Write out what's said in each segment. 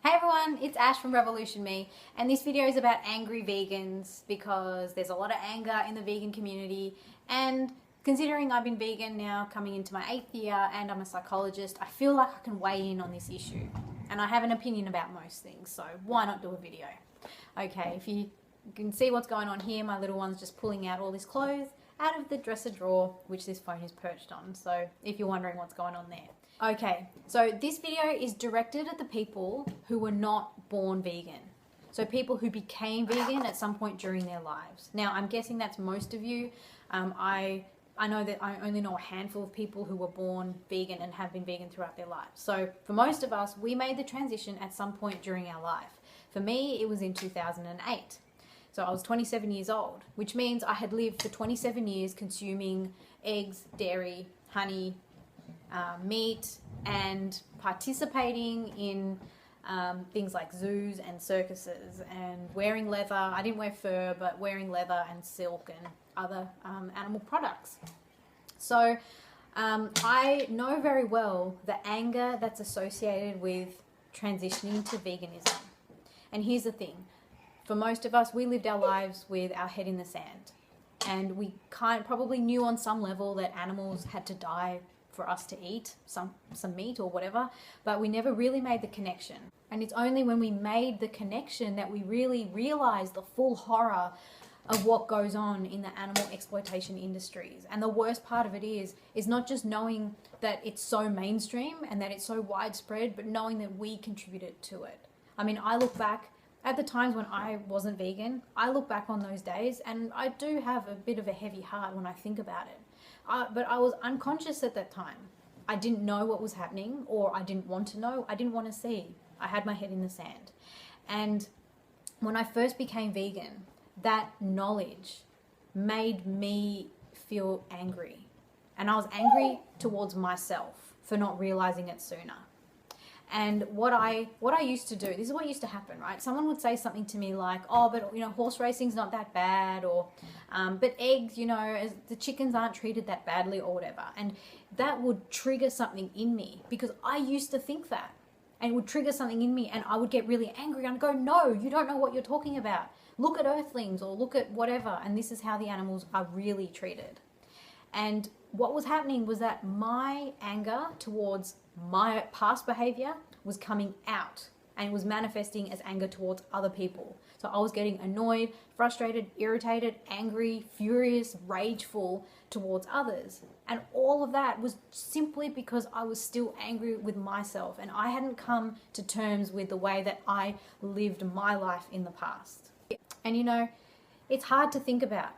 Hey everyone, it's Ash from Revolution Me, and this video is about angry vegans because there's a lot of anger in the vegan community, and considering I've been vegan now coming into my 8th year and I'm a psychologist, I feel like I can weigh in on this issue, and I have an opinion about most things, so why not do a video? Okay, if you can see what's going on here, my little one's just pulling out all this clothes out of the dresser drawer, which this phone is perched on, so if you're wondering what's going on there. Okay, so this video is directed at the people who were not born vegan. So people who became vegan at some point during their lives. Now, I'm guessing that's most of you. I know that I only know a handful of people who were born vegan and have been vegan throughout their lives. So for most of us, we made the transition at some point during our life. For me, it was in 2008. So I was 27 years old, which means I had lived for 27 years consuming eggs, dairy, honey, meat, and participating in things like zoos and circuses and wearing leather. I didn't wear fur, but wearing leather and silk and other animal products. So I know very well the anger that's associated with transitioning to veganism. And here's the thing. For most of us, we lived our lives with our head in the sand. And we probably knew on some level that animals had to die for us to eat some meat or whatever, but we never really made the connection. And it's only when we made the connection that we really realized the full horror of what goes on in the animal exploitation industries. And the worst part of it is not just knowing that it's so mainstream and that it's so widespread, but knowing that we contributed to it. I mean, I look back at the times when I wasn't vegan, I look back on those days and I do have a bit of a heavy heart when I think about it. But I was unconscious at that time. I didn't know what was happening, or I didn't want to know. I didn't want to see. I had my head in the sand. And when I first became vegan, that knowledge made me feel angry. And I was angry towards myself for not realizing it sooner. And what I used to do, this is what used to happen, right? Someone would say something to me like, oh, but horse racing's not that bad, or but eggs, the chickens aren't treated that badly, or whatever. And that would trigger something in me because I used to think that, and it would trigger something in me, and I would get really angry and go, no, you don't know what you're talking about. Look at earthlings, or look at whatever, and this is how the animals are really treated. And what was happening was that my anger towards my past behavior was coming out, and it was manifesting as anger towards other people. So I was getting annoyed, frustrated, irritated, angry, furious, rageful towards others. And all of that was simply because I was still angry with myself, and I hadn't come to terms with the way that I lived my life in the past. And it's hard to think about,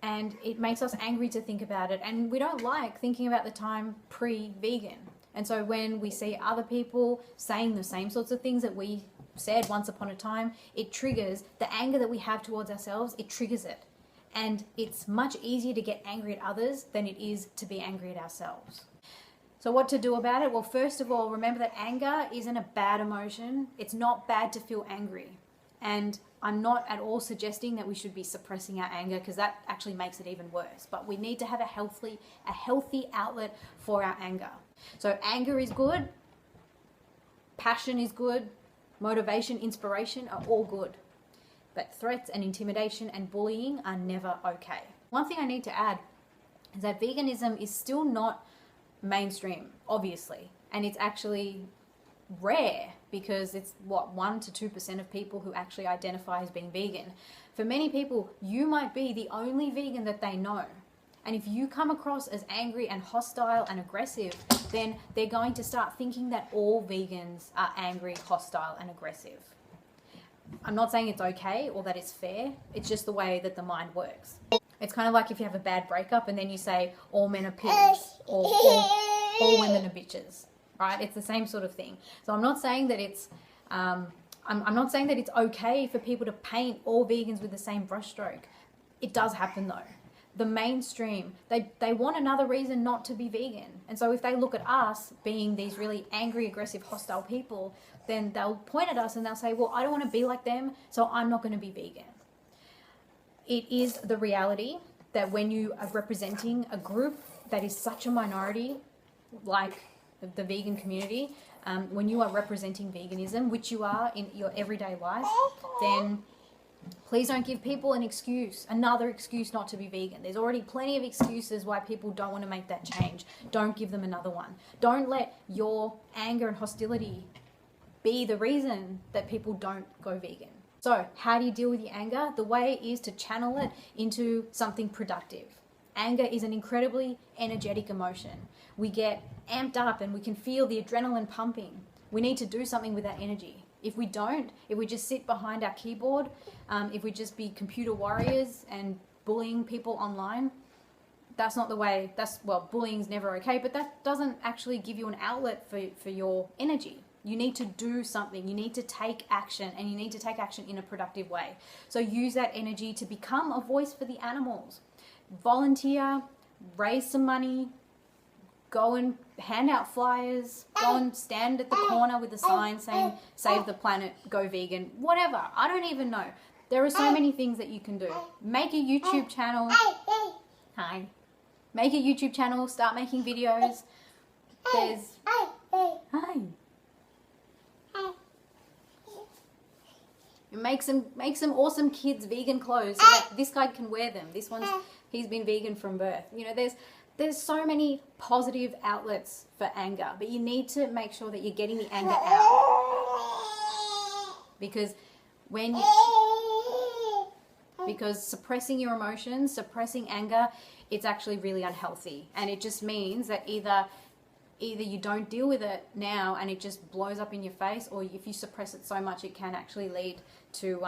and it makes us angry to think about it, and we don't like thinking about the time pre-vegan. And so when we see other people saying the same sorts of things that we said once upon a time, it triggers the anger that we have towards ourselves. It triggers it. And it's much easier to get angry at others than it is to be angry at ourselves. So what to do about it? Well, first of all, remember that anger isn't a bad emotion. It's not bad to feel angry. And I'm not at all suggesting that we should be suppressing our anger, because that actually makes it even worse. But we need to have a healthy outlet for our anger. So anger is good, passion is good, motivation, inspiration are all good. But threats and intimidation and bullying are never okay. One thing I need to add is that veganism is still not mainstream, obviously. And it's actually rare, because it's 1 to 2% of people who actually identify as being vegan. For many people, you might be the only vegan that they know. And if you come across as angry and hostile and aggressive, then they're going to start thinking that all vegans are angry, hostile, and aggressive. I'm not saying it's okay or that it's fair. It's just the way that the mind works. It's kind of like if you have a bad breakup and then you say all men are pigs, or all women are bitches. Right? It's the same sort of thing. So I'm not saying that it's I'm not saying that it's okay for people to paint all vegans with the same brushstroke. It does happen though. The mainstream, they want another reason not to be vegan. And so if they look at us being these really angry, aggressive, hostile people, then they'll point at us and they'll say, well, I don't want to be like them, so I'm not going to be vegan. It is the reality that when you are representing a group that is such a minority, like the vegan community, when you are representing veganism, which you are in your everyday life, then please don't give people another excuse not to be vegan. There's already plenty of excuses why people don't want to make that change. Don't give them another one. Don't let your anger and hostility be the reason that people don't go vegan. So how do you deal with your anger? The way is to channel it into something productive. Anger is an incredibly energetic emotion. We get amped up and we can feel the adrenaline pumping. We need to do something with that energy. If we don't, if we just sit behind our keyboard, if we just be computer warriors and bullying people online, that's not the way. Bullying's never okay, but that doesn't actually give you an outlet for your energy. You need to do something. You need to take action, and you need to take action in a productive way. So use that energy to become a voice for the animals. Volunteer, raise some money, go and hand out flyers, go and stand at the corner with a sign saying, save the planet, go vegan, whatever. I don't even know. There are so many things that you can do. Make a YouTube channel. Hi. Make a YouTube channel, start making videos. Hi. Make some awesome kids vegan clothes so that this guy can wear them. He's been vegan from birth. You know, there's so many positive outlets for anger, but you need to make sure that you're getting the anger out. Because suppressing your emotions, suppressing anger, it's actually really unhealthy. And it just means that either you don't deal with it now and it just blows up in your face, or if you suppress it so much, it can actually lead to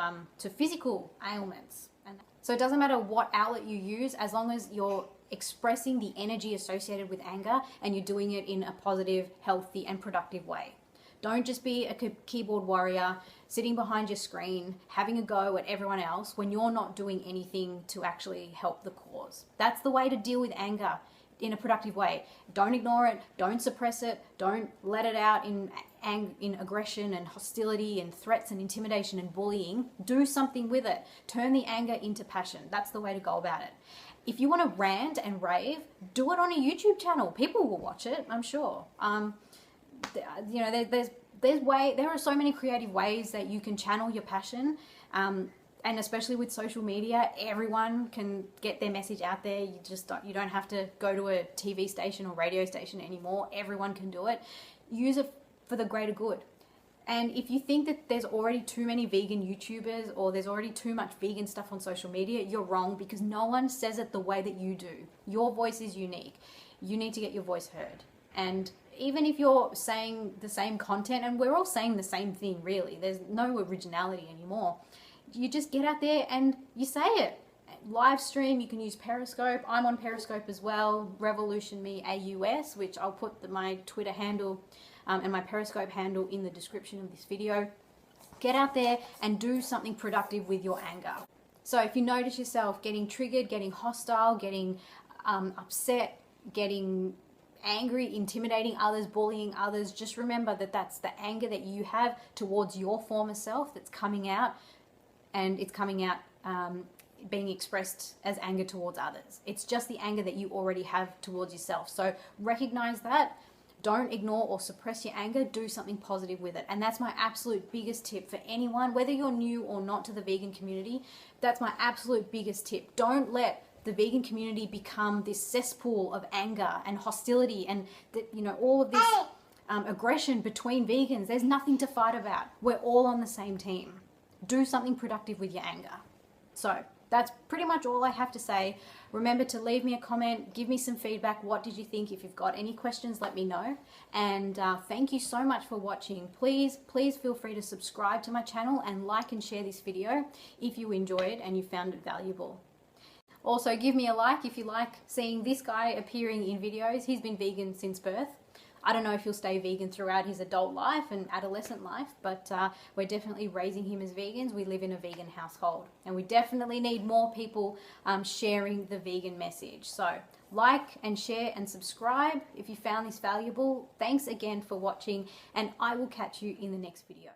physical ailments. And so it doesn't matter what outlet you use, as long as you're expressing the energy associated with anger and you're doing it in a positive, healthy, and productive way. Don't just be a keyboard warrior sitting behind your screen having a go at everyone else when you're not doing anything to actually help the cause. That's the way to deal with anger in a productive way. Don't ignore it, don't suppress it, don't let it out in aggression and hostility and threats and intimidation and bullying. Do something with it. Turn the anger into passion. That's the way to go about it. If you want to rant and rave, do it on a YouTube channel. People will watch it, I'm sure. You know, there are so many creative ways that you can channel your passion. And especially with social media, everyone can get their message out there. You don't have to go to a TV station or radio station anymore. Everyone can do it. Use it for the greater good. And if you think that there's already too many vegan YouTubers or there's already too much vegan stuff on social media, you're wrong, because no one says it the way that you do. Your voice is unique. You need to get your voice heard. And even if you're saying the same content, and we're all saying the same thing really, there's no originality anymore. You just get out there and you say it. Live stream, you can use Periscope. I'm on Periscope as well, Revolution Me AUS, which I'll put my Twitter handle and my Periscope handle in the description of this video. Get out there and do something productive with your anger. So if you notice yourself getting triggered, getting hostile, getting upset, getting angry, intimidating others, bullying others, just remember that that's the anger that you have towards your former self that's coming out, and it's coming out being expressed as anger towards others. It's just the anger that you already have towards yourself. So recognize that. Don't ignore or suppress your anger. Do something positive with it. And that's my absolute biggest tip for anyone, whether you're new or not to the vegan community. That's my absolute biggest tip. Don't let the vegan community become this cesspool of anger and hostility and all of this aggression between vegans. There's nothing to fight about. We're all on the same team. Do something productive with your anger. So that's pretty much all I have to say. Remember to leave me a comment, give me some feedback. What did you think? If you've got any questions, let me know. And thank you so much for watching. Please feel free to subscribe to my channel and like and share this video if you enjoyed and you found it valuable. Also, give me a like if you like seeing this guy appearing in videos. He's been vegan since birth. I don't know if he'll stay vegan throughout his adult life and adolescent life, but we're definitely raising him as vegans. We live in a vegan household, and we definitely need more people sharing the vegan message. So like and share and subscribe if you found this valuable. Thanks again for watching, and I will catch you in the next video.